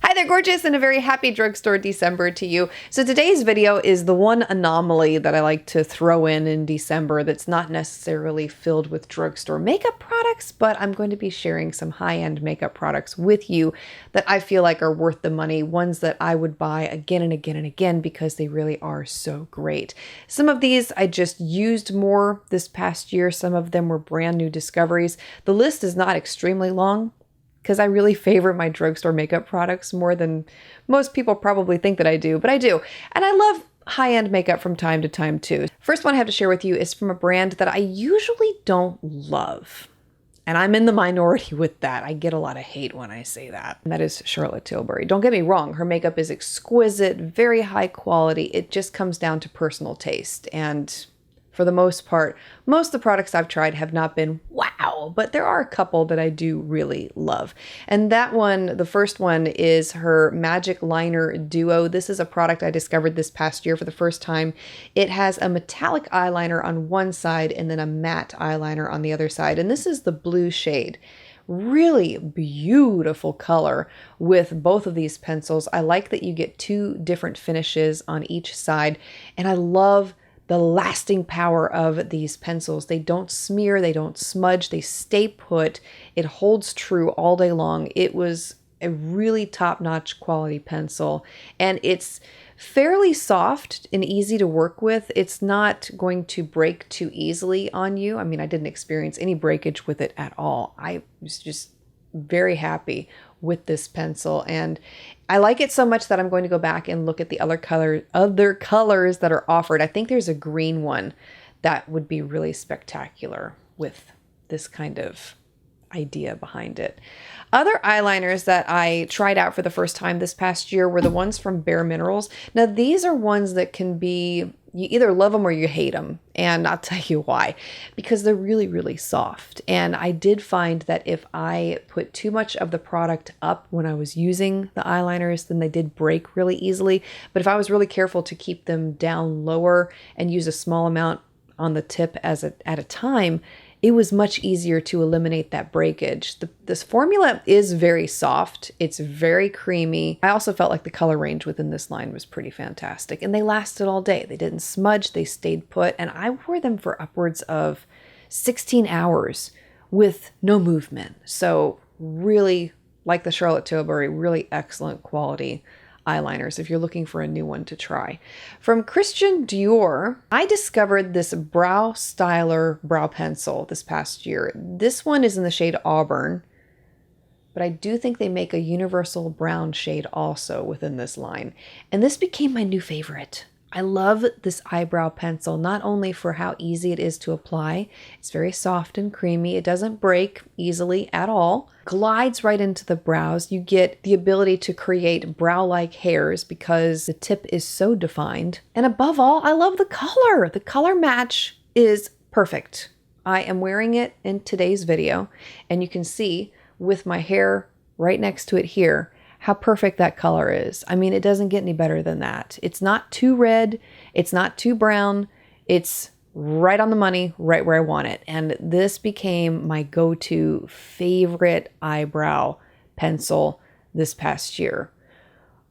Hi there, gorgeous, and a very happy drugstore December to you. So today's video is the one anomaly that I like to throw in December that's not necessarily filled with drugstore makeup products, but I'm going to be sharing some high-end makeup products with you that I feel like are worth the money, ones that I would buy again and again and again because they really are so great. Some of these I just used more this past year. Some of them were brand new discoveries. The list is not extremely long, because I really favor my drugstore makeup products more than most people probably think that I do, but I do. And I love high-end makeup from time to time too. First one I have to share with you is from a brand that I usually don't love. And I'm in the minority with that. I get a lot of hate when I say that. And that is Charlotte Tilbury. Don't get me wrong, her makeup is exquisite, very high quality. It just comes down to personal taste. And for the most part, most of the products I've tried have not been wow, but there are a couple that I do really love. And that one, the first one, is her Magic Liner Duo. This is a product I discovered this past year for the first time. It has a metallic eyeliner on one side and then a matte eyeliner on the other side. And this is the blue shade. Really beautiful color with both of these pencils. I like that you get two different finishes on each side, and I love the lasting power of these pencils. They don't smear, they don't smudge, they stay put. It holds true all day long. It was a really top-notch quality pencil, and it's fairly soft and easy to work with. It's not going to break too easily on you. I mean, I didn't experience any breakage with it at all. I was just very happy with this pencil, and I like it so much that I'm going to go back and look at the other colors that are offered. I think there's a green one that would be really spectacular with this kind of idea behind it. Other eyeliners that I tried out for the first time this past year were the ones from Bare Minerals. Now, these are ones that can be, you either love them or you hate them. And I'll tell you why. Because they're really, really soft. And I did find that if I put too much of the product up when I was using the eyeliners, then they did break really easily. But if I was really careful to keep them down lower and use a small amount on the tip at a time, it was much easier to eliminate that breakage. This formula is very soft. It's very creamy. I also felt like the color range within this line was pretty fantastic, and they lasted all day. They didn't smudge, they stayed put, and I wore them for upwards of 16 hours with no movement. So really, like the Charlotte Tilbury, really excellent quality eyeliners if you're looking for a new one to try. From Christian Dior, I discovered this Brow Styler brow pencil this past year. This one is in the shade Auburn, but I do think they make a universal brown shade also within this line. And this became my new favorite. I love this eyebrow pencil, not only for how easy it is to apply. It's very soft and creamy. It doesn't break easily at all. Glides right into the brows. You get the ability to create brow-like hairs because the tip is so defined. And above all, I love the color. The color match is perfect. I am wearing it in today's video, and you can see with my hair right next to it here how perfect that color is. I mean, it doesn't get any better than that. It's not too red. It's not too brown. It's right on the money, right where I want it. And this became my go-to favorite eyebrow pencil this past year.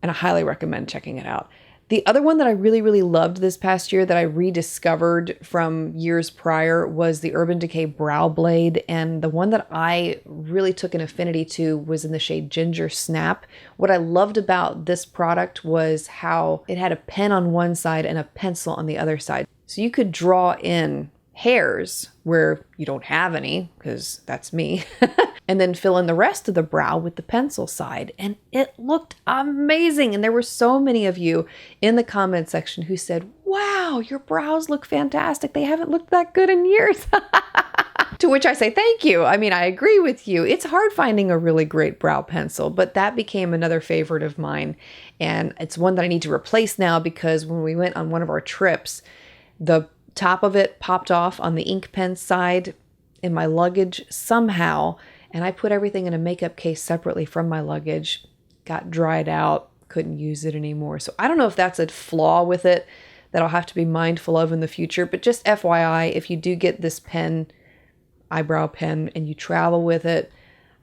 And I highly recommend checking it out. The other one that I really, really loved this past year that I rediscovered from years prior was the Urban Decay Brow Blade. And the one that I really took an affinity to was in the shade Ginger Snap. What I loved about this product was how it had a pen on one side and a pencil on the other side. So you could draw in hairs where you don't have any, because that's me, and then fill in the rest of the brow with the pencil side. And it looked amazing. And there were so many of you in the comment section who said, wow, your brows look fantastic. They haven't looked that good in years. To which I say, thank you. I mean, I agree with you. It's hard finding a really great brow pencil, but that became another favorite of mine. And it's one that I need to replace now because when we went on one of our trips, the top of it popped off on the ink pen side in my luggage somehow, and I put everything in a makeup case separately from my luggage, got dried out, couldn't use it anymore. So I don't know if that's a flaw with it that I'll have to be mindful of in the future, but just FYI, if you do get this pen eyebrow pen and you travel with it.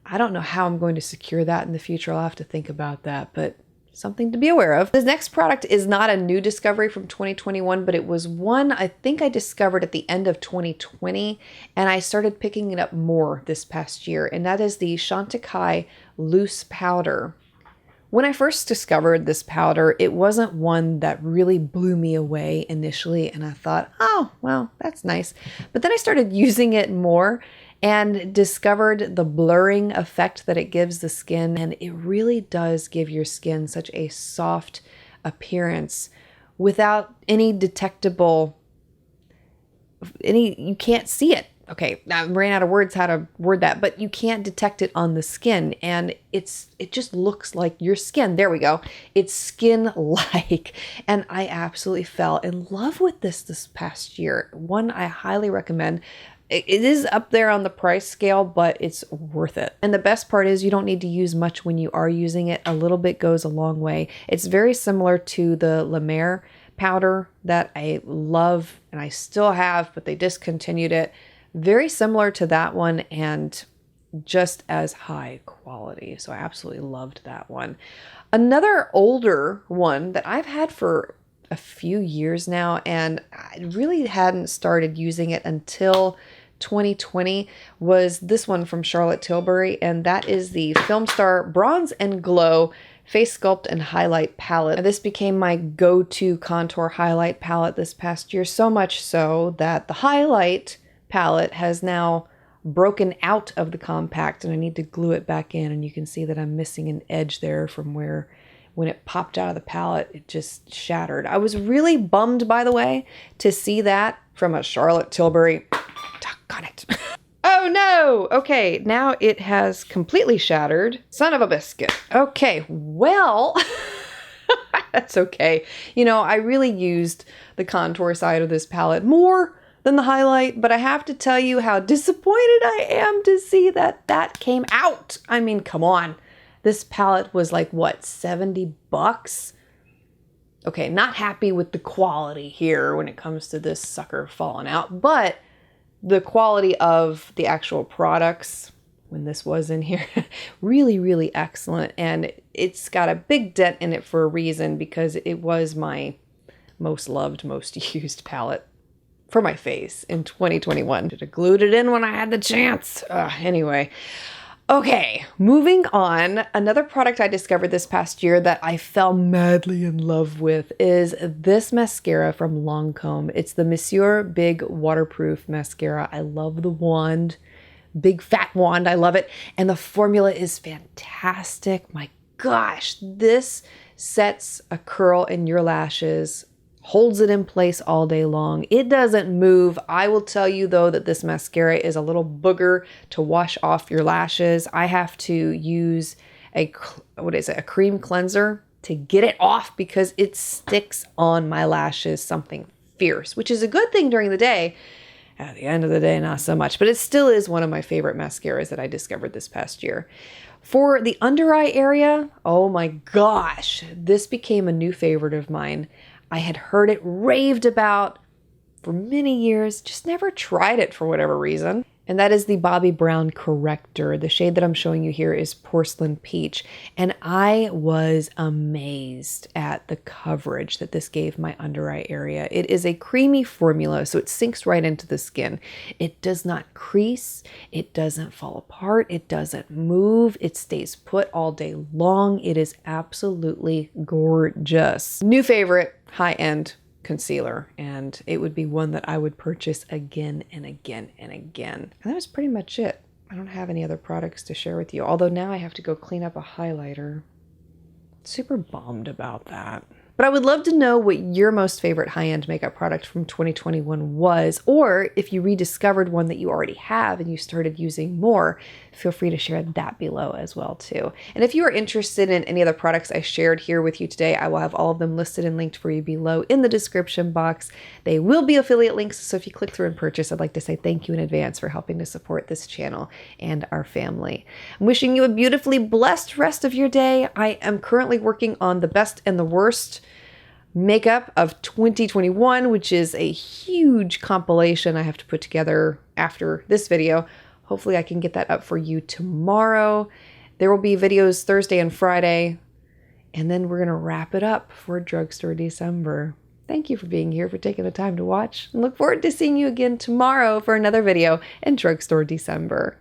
I don't know how I'm going to secure that in the future. I'll have to think about that, but something to be aware of. This next product is not a new discovery from 2021, but it was one I think I discovered at the end of 2020, and I started picking it up more this past year, and that is the Chantecaille Loose Powder. When I first discovered this powder, it wasn't one that really blew me away initially, and I thought, oh, well, that's nice. But then I started using it more and discovered the blurring effect that it gives the skin, and it really does give your skin such a soft appearance without any detectable, you can't see it. Okay, I ran out of words how to word that, but you can't detect it on the skin, and it just looks like your skin. There we go. It's skin-like, and I absolutely fell in love with this past year. One I highly recommend. It is up there on the price scale, but it's worth it. And the best part is you don't need to use much when you are using it. A little bit goes a long way. It's very similar to the La Mer powder that I love, and I still have, but they discontinued it. Very similar to that one and just as high quality. So I absolutely loved that one. Another older one that I've had for a few years now, and I really hadn't started using it until 2020, was this one from Charlotte Tilbury, and that is the Film Star Bronze and Glow Face Sculpt and Highlight Palette. This became my go-to contour highlight palette this past year, so much so that the highlight palette has now broken out of the compact and I need to glue it back in, and you can see that I'm missing an edge there from where when it popped out of the palette it just shattered. I was really bummed, by the way, to see that from a Charlotte Tilbury. Doggone it. Oh no! Okay, now it has completely shattered. Son of a biscuit. Okay, well, that's okay. You know, I really used the contour side of this palette more than the highlight, but I have to tell you how disappointed I am to see that that came out. I mean, come on. This palette was like, what, 70 bucks? Okay, not happy with the quality here when it comes to this sucker falling out, but the quality of the actual products when this was in here, really, really excellent. And it's got a big dent in it for a reason, because it was my most loved, most used palette for my face in 2021. Should have glued it in when I had the chance. Anyway. Okay, moving on. Another product I discovered this past year that I fell madly in love with is this mascara from Lancome. It's the Monsieur Big Waterproof Mascara. I love the wand. Big fat wand. I love it. And the formula is fantastic. My gosh, this sets a curl in your lashes, holds it in place all day long. It doesn't move. I will tell you though that this mascara is a little booger to wash off your lashes. I have to use a cream cleanser to get it off because it sticks on my lashes something fierce, which is a good thing during the day. At the end of the day, not so much, but it still is one of my favorite mascaras that I discovered this past year. For the under eye area, oh my gosh, this became a new favorite of mine. I had heard it raved about for many years, just never tried it for whatever reason. And that is the Bobbi Brown Corrector. The shade that I'm showing you here is Porcelain Peach. And I was amazed at the coverage that this gave my under eye area. It is a creamy formula, so it sinks right into the skin. It does not crease. It doesn't fall apart. It doesn't move. It stays put all day long. It is absolutely gorgeous. New favorite, high-end concealer, and it would be one that I would purchase again and again and again. And that was pretty much it. I don't have any other products to share with you, although now I have to go clean up a highlighter. Super bummed about that. But I would love to know what your most favorite high-end makeup product from 2021 was, or if you rediscovered one that you already have and you started using more, feel free to share that below as well too. And if you are interested in any of the products I shared here with you today, I will have all of them listed and linked for you below in the description box. They will be affiliate links, so if you click through and purchase, I'd like to say thank you in advance for helping to support this channel and our family. I'm wishing you a beautifully blessed rest of your day. I am currently working on the best and the worst makeup of 2021, which is a huge compilation I have to put together after this video. Hopefully I can get that up for you tomorrow. There will be videos Thursday and Friday, and then we're going to wrap it up for Drugstore December. Thank you for being here, for taking the time to watch, and look forward to seeing you again tomorrow for another video in Drugstore December.